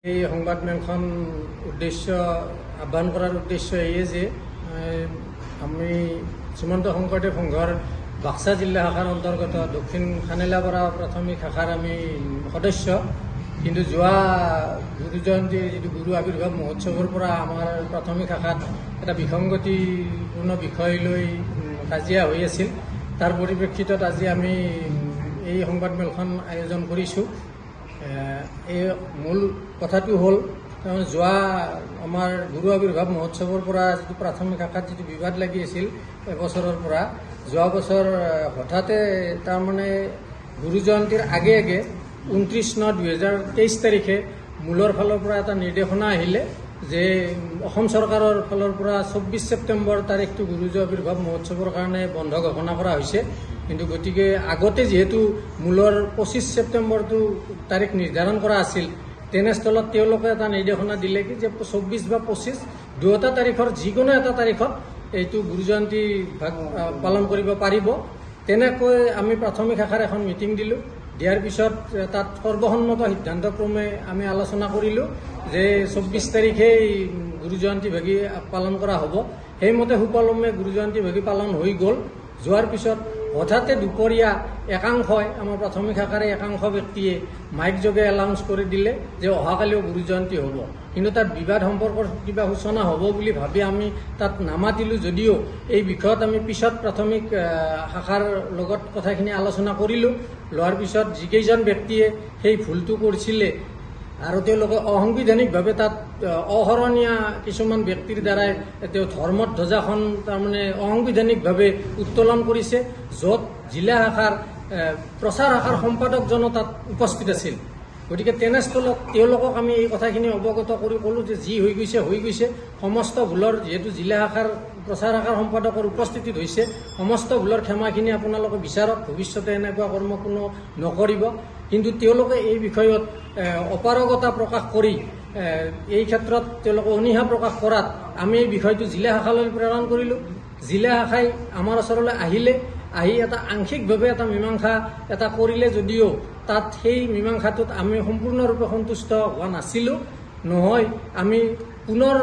এই সংবাদমেলখন আহ্বান কৰাৰ উদ্দেশ্য এয়ে যে আমি শ্ৰীমন্ত শংকৰদেৱ সংঘৰ বাক্সা জিলা শাখাৰ অন্তৰ্গত দক্ষিণ খানেলাপাৰা প্ৰাথমিক শাখাৰ আমি সদস্য। কিন্তু যোৱা গুৰু জয়ন্তী যিটো গুৰু আৱিৰ্ভাৱ মহোৎসৱৰ পৰা আমাৰ প্ৰাথমিক শাখাত এটা বিসংগতিপূৰ্ণ বিষয় লৈ কাজিয়া হৈ আছিল। তাৰ পৰিপ্ৰেক্ষিতত আজি আমি এই সংবাদমেলখন আয়োজন কৰিছোঁ। এই মূল কথাটো হ'ল যোৱা আমাৰ গুৰু আৱিৰ্ভাৱ মহোৎসৱৰ পৰা যিটো প্ৰাথমিক শাখাত যিটো বিবাদ লাগি আছিল এবছৰৰ পৰা, যোৱা বছৰ হঠাতে তাৰমানে গুৰু জয়ন্তীৰ আগে 29/9/2023 তাৰিখে মূলৰ ফালৰ পৰা এটা নিৰ্দেশনা আহিলে যে অসম চৰকাৰৰ ফালৰ পৰা 24 ছেপ্টেম্বৰ তাৰিখটো গুৰু আৱিৰ্ভাৱ মহোৎসৱৰ কাৰণে বন্ধ ঘোষণা কৰা হৈছে। কিন্তু গতিকে আগতে যিহেতু মূলৰ 25 ছেপ্টেম্বৰটো তাৰিখ নিৰ্ধাৰণ কৰা আছিল, তেনেস্থলত তেওঁলোকে এটা নিৰ্দেশনা দিলে কি যে 24 বা 25 দুয়োটা তাৰিখৰ যিকোনো এটা তাৰিখত এইটো গুৰু জয়ন্তী পালন কৰিব পাৰিব। তেনেকৈ আমি প্ৰাথমিক শাখাৰ এখন মিটিং দিলোঁ। দিয়াৰ পিছত তাত সৰ্বসন্মত সিদ্ধান্তক্ৰমে আমি আলোচনা কৰিলোঁ যে 24 তাৰিখেই গুৰু জয়ন্তী ভাগি পালন কৰা হ'ব। সেইমতে সুকলমে গুৰু জয়ন্তী ভাগি পালন হৈ গ'ল। যোৱাৰ পিছত হঠাতে দুপৰীয়া একাংশই আমাৰ প্ৰাথমিক শাখাৰে একাংশ ব্যক্তিয়ে মাইক যোগে এলাউন্স কৰি দিলে যে অহাকালিও গুৰু জয়ন্তী হ'ব। কিন্তু তাত বিবাদ সম্পৰ্কৰ কিবা সূচনা হ'ব বুলি ভাবি আমি তাত নামাতিলোঁ, যদিও এই বিষয়ত আমি পিছত প্ৰাথমিক শাখাৰ লগত কথাখিনি আলোচনা কৰিলোঁ। লোৱাৰ পিছত যিকেইজন ব্যক্তিয়ে সেই ভুলটো কৰিছিলে আৰু তেওঁলোকে অসাংবিধানিকভাৱে তাত অসৰণীয়া কিছুমান ব্যক্তিৰ দ্বাৰাই তেওঁ ধৰ্মৰ ধ্বজাখন তাৰমানে অসাংবিধানিকভাৱে উত্তোলন কৰিছে, য'ত জিলা শাখাৰ প্ৰচাৰ শাখাৰ সম্পাদকজনো তাত উপস্থিত আছিল। গতিকে তেনেস্থলত তেওঁলোকক আমি এই কথাখিনি অৱগত কৰি ক'লোঁ যে যি হৈ গৈছে সমস্ত ভুলৰ, যিহেতু জিলা শাখাৰ প্ৰচাৰ শাখাৰ সম্পাদকৰ উপস্থিতিত হৈছে, সমস্ত ভুলৰ ক্ষমাখিনি আপোনালোকে বিচাৰক, ভৱিষ্যতে এনেকুৱা কৰ্ম কোনো নকৰিব। কিন্তু তেওঁলোকে এই বিষয়ত অপাৰগতা প্ৰকাশ কৰি এই ক্ষেত্ৰত তেওঁলোকে অনীহা প্ৰকাশ কৰাত আমি এই বিষয়টো জিলা শাখালৈ প্ৰেৰণ কৰিলোঁ। জিলা শাখাই আমাৰ ওচৰলৈ আহি এটা আংশিকভাৱে এটা মীমাংসা এটা কৰিলে, যদিও তাত সেই মীমাংসাটোত আমি সম্পূৰ্ণৰূপে সন্তুষ্ট হোৱা নাছিলোঁ। নহয়, আমি পুনৰ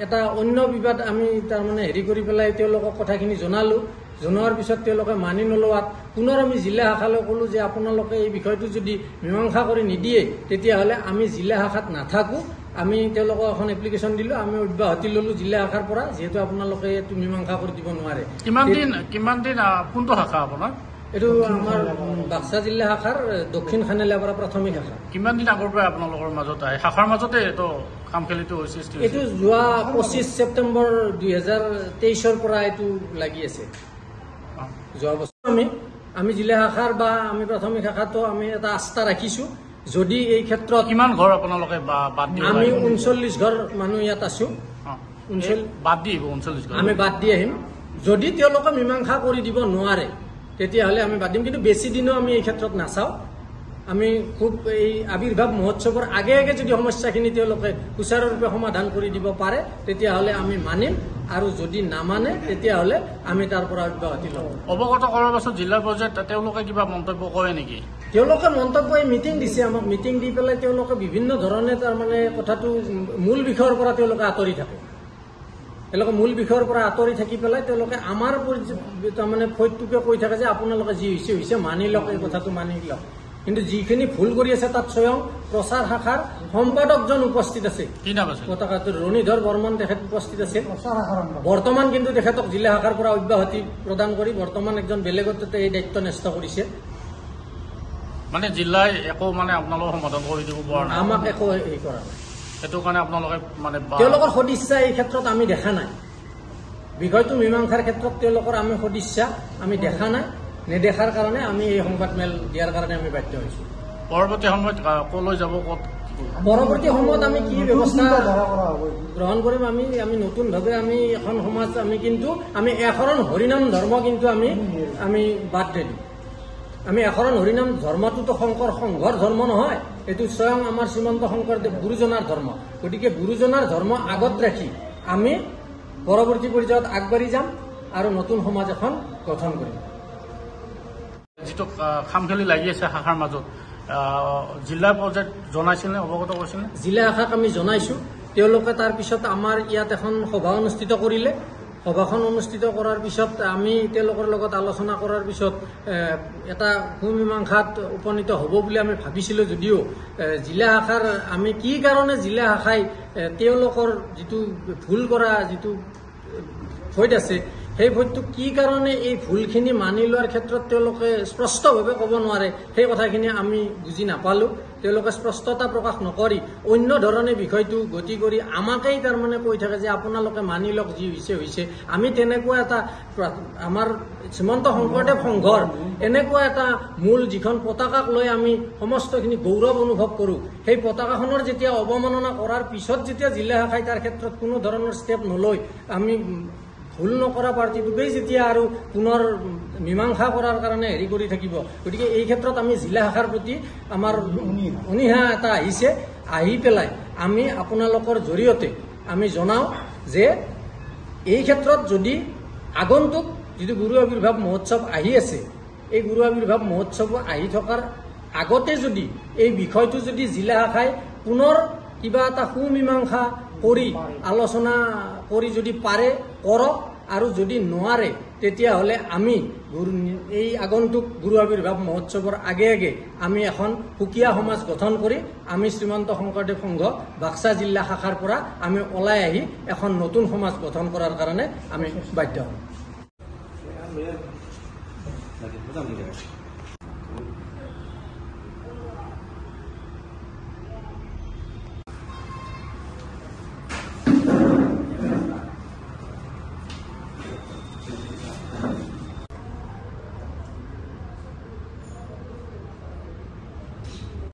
এটা অন্য বিবাদ আমি তাৰমানে কৰি পেলাই তেওঁলোকক কথাখিনি জনালোঁ। জনোৱাৰ পিছত তেওঁলোকে মানি নোলোৱাত পুনৰ আমি জিলা শাখালৈ ক'লোঁ যে আপোনালোকে এই বিষয়টো যদি মীমাংসা কৰি নিদিয়ে তেতিয়াহ'লে আমি জিলা শাখাত নাথাকোঁ। আমি তেওঁলোকক এখন এপ্লিকেশ্যন দিলোঁ, আমি অব্যাহতি ল'লোঁ জিলা শাখাৰ পৰা, যিহেতু আপোনালোকে এইটো মীমাংসা কৰি দিব নোৱাৰে। কিমান দিন কোনটো শাখা আপোনাৰ? এইটো আমাৰ বাক্সা জিলা শাখাৰ দক্ষিণ খানেলাপাৰা প্ৰাথমিক শাখা। কিমান দিন আগৰ পৰা আপোনালোকৰ মাজত আহে? শাখাৰ মাজতে এইটো কাম খেলিটো হৈছে? এইটো যোৱা 25 ছেপ্টেম্বৰ 2023 পৰা এইটো লাগি আছে। যোৱা বছৰ আমি জিলা শাখাৰ বা আমি প্ৰাথমিক শাখাতো আমি এটা আস্থা ৰাখিছোঁ। যদি এই ক্ষেত্ৰত কিমান ঘৰ আপোনালোকে বাদ দিয়ে? আমি 39 ঘৰ মানুহ ইয়াত আছোঁ। বাদ দি 39 ঘৰ আমি বাদ দি আহিম। যদি তেওঁলোকে মীমাংসা কৰি দিব নোৱাৰে তেতিয়াহ'লে আমি বাদ দিম। কিন্তু বেছি দিনো আমি এই ক্ষেত্ৰত নাচাওঁ। আমি খুব এই আৱিৰ্ভাৱ মহোৎসৱৰ আগে যদি সমস্যাখিনি তেওঁলোকে সুচাৰুৰূপে সমাধান কৰি দিব পাৰে তেতিয়াহ'লে আমি মানিম, আৰু যদি নামানে তেতিয়াহ'লে আমি তাৰ পৰা অব্যাহতি ল'ম। অৱগত কৰাৰ পাছত জিলা পৰ্যায়ত তেওঁলোকে কিবা মন্তব্য কৰে নেকি? তেওঁলোকে মন্তব্য মিটিং দিছে আমাক। মিটিং দি পেলাই তেওঁলোকে বিভিন্ন ধৰণে তাৰমানে কথাটো মূল বিষয়ৰ পৰা তেওঁলোকে আঁতৰি থাকে। তেওঁলোকে মূল বিষয়ৰ পৰা আঁতৰি থাকি পেলাই তেওঁলোকে আমাৰ তাৰমানে ফৈদটোকে কৈ থাকে যে আপোনালোকে যি হৈছে মানি লওক, এই কথাটো মানি লওক। কিন্তু যিখিনি ভুল কৰি আছে তাত স্বয়ং প্ৰচাৰ শাখাৰ সম্পাদকজন উপস্থিত আছে। কি নাম আছে? পতাকাটো ৰণীধৰ বৰ্মন তেখেত উপস্থিত আছে। বৰ্তমান কিন্তু তেখেতক জিলা শাখাৰ পৰা অব্যাহতি প্ৰদান কৰি বৰ্তমান একজন বেলেগত এই দায়িত্ব ন্যস্ত কৰিছে। মানে জিলাই একো মানে আপোনালোকৰ সমাধান কৰি দিব পৰা নাই? আমাক একো হেৰি কৰা নাই। সেইটো কাৰণে আপোনালোকে মানে তেওঁলোকৰ সদিচ্ছা এই ক্ষেত্ৰত আমি দেখা নাই। বিষয়টো মীমাংসাৰ ক্ষেত্ৰত তেওঁলোকৰ আমি সদিচ্ছা আমি দেখা নাই। নেদেখাৰ কাৰণে আমি এই সংবাদমেল দিয়াৰ কাৰণে আমি বাধ্য হৈছোঁ। পৰৱৰ্তী সময়ত কলৈ যাব? ক'ত পৰৱৰ্তী সময়ত আমি কি ব্যৱস্থা গ্ৰহণ কৰিম? আমি নতুনভাৱে আমি এখন সমাজ আমি এশৰণ হৰিনাম ধৰ্ম কিন্তু আমি বাদ দিম। আমি এশৰণ হৰিনাম ধৰ্মটোতো শংকৰ সংঘৰ ধৰ্ম নহয়, এইটো স্বয়ং আমাৰ শ্ৰীমন্ত শংকৰদেৱ গুৰুজনাৰ ধৰ্ম। গতিকে গুৰুজনাৰ ধৰ্ম আগত ৰাখি আমি পৰৱৰ্তী পৰ্যায়ত আগবাঢ়ি যাম আৰু নতুন সমাজ এখন গঠন কৰিম। যিটো খাম খেলি লাগি আছে শাখাৰ মাজত, জিলা পৰ্যায়ত জনাইছেনে, অৱগত কৰিছেনে? জিলা শাখাক আমি জনাইছোঁ। তেওঁলোকে তাৰ পিছত আমাৰ ইয়াত এখন সভা অনুষ্ঠিত কৰিলে। সভাখন অনুষ্ঠিত কৰাৰ পিছত আমি তেওঁলোকৰ লগত আলোচনা কৰাৰ পিছত এটা সুমীমাংসাত উপনীত হ'ব বুলি আমি ভাবিছিলোঁ। যদিও জিলা শাখাৰ আমি কি কাৰণে জিলা শাখাই তেওঁলোকৰ যিটো ভুল কৰা যিটো ভইট আছে, সেই ভইটটো কি কাৰণে এই ভুলখিনি মানি লোৱাৰ ক্ষেত্ৰত তেওঁলোকে স্পষ্টভাৱে ক'ব নোৱাৰে, সেই কথাখিনি আমি বুজি নাপালোঁ। তেওঁলোকে স্পষ্টতা প্ৰকাশ নকৰি অন্য ধৰণে বিষয়টো গতি কৰি আমাকেই তাৰমানে কৈ থাকে যে আপোনালোকে মানি লওক, যি হৈছে হৈছে। আমি তেনেকুৱা এটা আমাৰ শ্ৰীমন্ত শংকৰদেৱ সংঘৰ এনেকুৱা এটা মূল যিখন পতাকাক লৈ আমি সমস্তখিনি গৌৰৱ অনুভৱ কৰোঁ, সেই পতাকাখনৰ যেতিয়া অৱমাননা কৰাৰ পিছত যেতিয়া জিলা শাখাই তাৰ ক্ষেত্ৰত কোনো ধৰণৰ ষ্টেপ নলয়, আমি ভুল নকৰা পাৰ্টিটোকেই যেতিয়া আৰু পুনৰ মীমাংসা কৰাৰ কাৰণে হেৰি কৰি থাকিব। গতিকে এই ক্ষেত্ৰত আমি জিলা শাখাৰ প্ৰতি আমাৰ অনীহা এটা আহিছে। আহি পেলাই আমি আপোনালোকৰ জৰিয়তে আমি জনাওঁ যে এই ক্ষেত্ৰত যদি আগন্তুক যিটো গুৰু আৱিৰ্ভাৱ মহোৎসৱ আহি আছে, এই গুৰু আৱিৰ্ভাৱ মহোৎসৱ আহি থকাৰ আগতে যদি এই বিষয়টো যদি জিলা শাখাই পুনৰ কিবা এটা সুমীমাংসা কৰি আলোচনা কৰি যদি পাৰে কৰক, আৰু যদি নোৱাৰে তেতিয়াহ'লে আমি এই আগন্তুক গুৰু আৱিৰ্ভাৱ মহোৎসৱৰ আগে আগে আমি এখন সুকীয়া সমাজ গঠন কৰি আমি শ্ৰীমন্ত শংকৰদেৱ সংঘ বাক্সা জিলা শাখাৰ পৰা আমি ওলাই আহি এখন নতুন সমাজ গঠন কৰাৰ কাৰণে আমি বাধ্য হ'ম।